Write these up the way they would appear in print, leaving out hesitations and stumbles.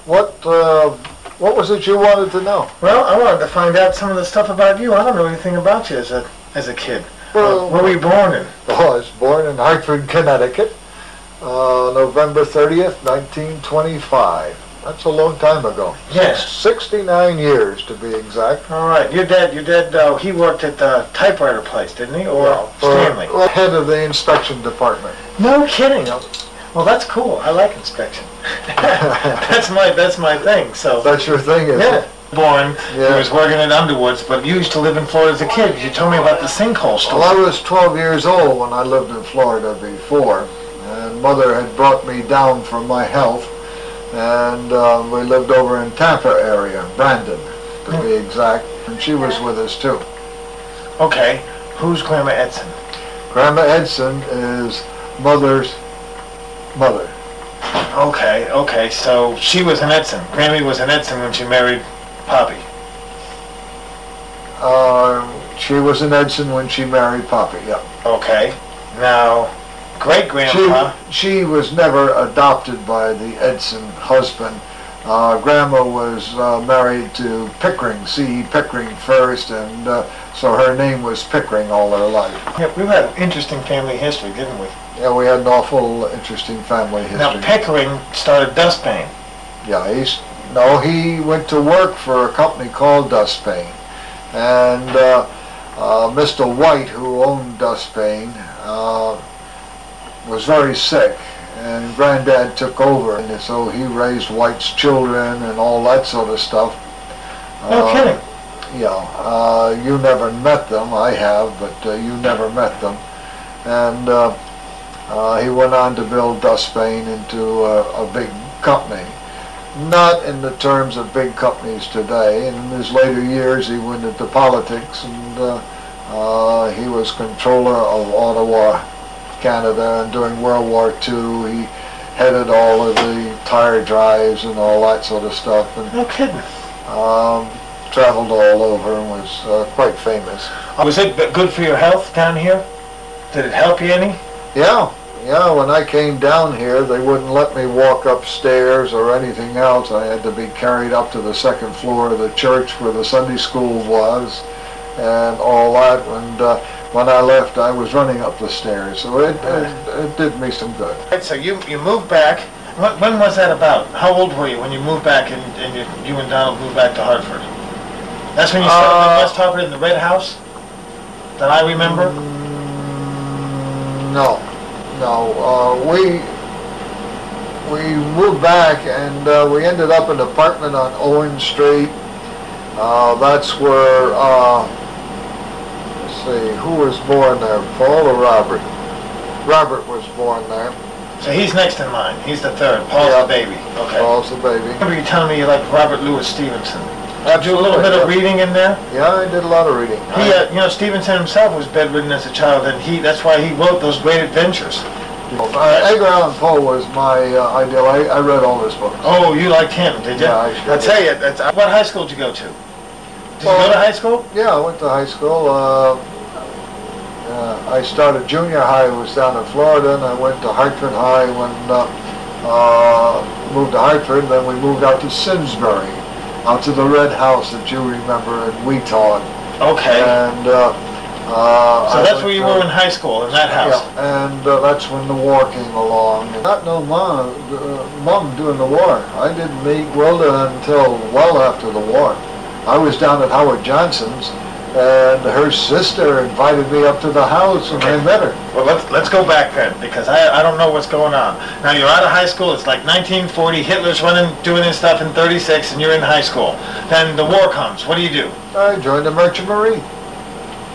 What was it you wanted to know? Well, I wanted to find out some of the stuff about you. I don't know anything about you as a kid. Well, where were you born in? Oh, I was born in Hartford, Connecticut, November 30th, 1925. That's a long time ago. Yes. 69 years to be exact. All right. Your dad, he worked at the typewriter place, didn't he? Or Stanley? Head of the inspection department. No kidding. Well, that's cool. I like inspection. that's my thing. So. That's your thing, is yeah. it? Born, he was working in Underwoods, but you used to live in Florida as a kid. You told me about the sinkhole story. Well, I was 12 years old when I lived in Florida before, and Mother had brought me down for my health, and we lived over in Tampa area, Brandon, to be exact, and she was with us too. Okay, who's Grandma Edson? Grandma Edson is Mother's mother. Okay, so she was an Edson. Grammy was an Edson when she married Poppy. She was an Edson when she married Poppy, yeah. Okay, now, great-grandpa... She was never adopted by the Edson husband. Grandma was married to Pickering, C.E. Pickering first, and so her name was Pickering all her life. Yeah, we've had an interesting family history, didn't we? Yeah, we had an awful interesting family history. Now, Pickering started Dustpan. Yeah, he went to work for a company called Dustpan, and Mr. White, who owned Dustpan, was very sick, and Granddad took over, and so he raised White's children and all that sort of stuff. No kidding. Yeah, you never met them. I have, but you never met them. And he went on to build Dustpan into a big company. Not in the terms of big companies today. And in his later years, he went into politics, and he was controller of Ottawa, Canada, and during World War II, he headed all of the tire drives and all that sort of stuff. And, no kidding. Traveled all over and was quite famous. Was it good for your health down here? Did it help you any? Yeah. When I came down here, they wouldn't let me walk upstairs or anything else. I had to be carried up to the second floor of the church where the Sunday school was and all that. And when I left, I was running up the stairs, so it did me some good. Right, so you moved back. When was that about? How old were you when you moved back and you and Donald moved back to Hartford? That's when you started West Hartford in the Red House? That I remember? No. We moved back, and we ended up in an apartment on Owen Street. That's where, let's see, who was born there, Paul or Robert? Robert was born there. So he's next in line. He's the third. Paul's the baby. Okay. Paul's the baby. I remember you telling me you like Robert Louis Stevenson. Did you do a little bit of reading in there? Yeah, I did a lot of reading. Stevenson himself was bedridden as a child, and that's why he wrote those great adventures. Edgar Allan Poe was my ideal. I read all his books. Oh, you liked him, did you? Yeah, I sure I'll tell you, what high school did you go to? Did you go to high school? Yeah, I went to high school. I started junior high, was down in Florida, and I went to Hartford High when moved to Hartford, then we moved out to Simsbury, out to the Red House that you remember in Weetawd. Okay. And so that's where you were in high school, in that house? Yeah, and that's when the war came along. Not no mom during the war. I didn't meet Wilda until well after the war. I was down at Howard Johnson's, and her sister invited me up to the house, and I met her. Well, let's go back then, because I don't know what's going on. Now, you're out of high school. It's like 1940. Hitler's doing his stuff in 36, and you're in high school. Then the war comes. What do you do? I joined the Merchant Marine.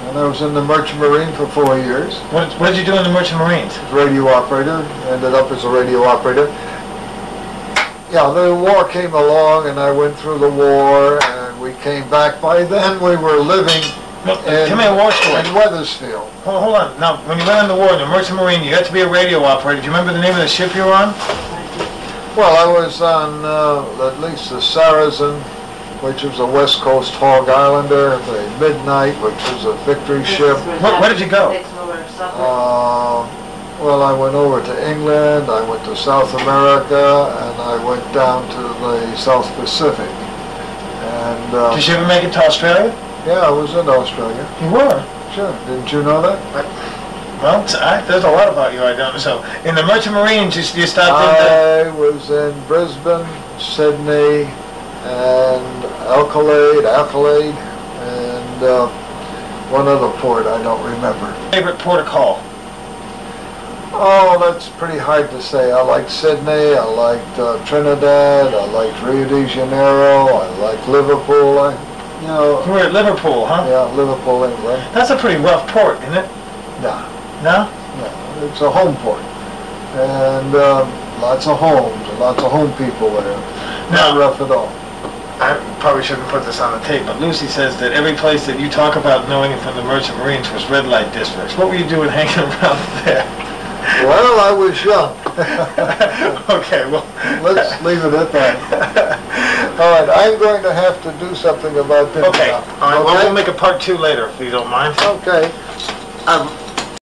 And I was in the Merchant Marine for 4 years. What did you do in the Merchant Marines? Radio operator. Ended up as a radio operator. Yeah, the war came along, and I went through the war, and we came back. By then, we were living Tell me a war story. in Wethersfield. Hold on. Now, when you went on the war in the Merchant Marine, you had to be a radio operator. Do you remember the name of the ship you were on? Well, I was on at least the Saracen, which was a West Coast Hog Islander, the Midnight, which was a victory ship. Where did you go? Well, I went over to England, I went to South America, and I went down to the South Pacific. And Did you ever make it to Australia? yeah, I was in Australia. You were? Sure. Didn't you know that? Well, there's a lot about you I don't know. So, in the Merchant Marines, you stopped in there? I was in Brisbane, Sydney, and Adelaide, and one other port I don't remember. Favorite port of call? Oh, that's pretty hard to say. I liked Sydney, I liked Trinidad, I liked Rio de Janeiro, I liked Liverpool. You were at Liverpool, huh? Yeah, Liverpool, England. That's a pretty rough port, isn't it? No. No? No, it's a home port. And lots of homes, and lots of home people there. Not rough at all. I probably shouldn't put this on the tape, but Lucy says that every place that you talk about knowing it from the Merchant Marines was red light districts. What were you doing hanging around there? Well, I was young. Okay, well... Let's leave it at that. All right, I'm going to have to do something about this. Okay, all right, well, we'll make a part 2 later, if you don't mind. Okay.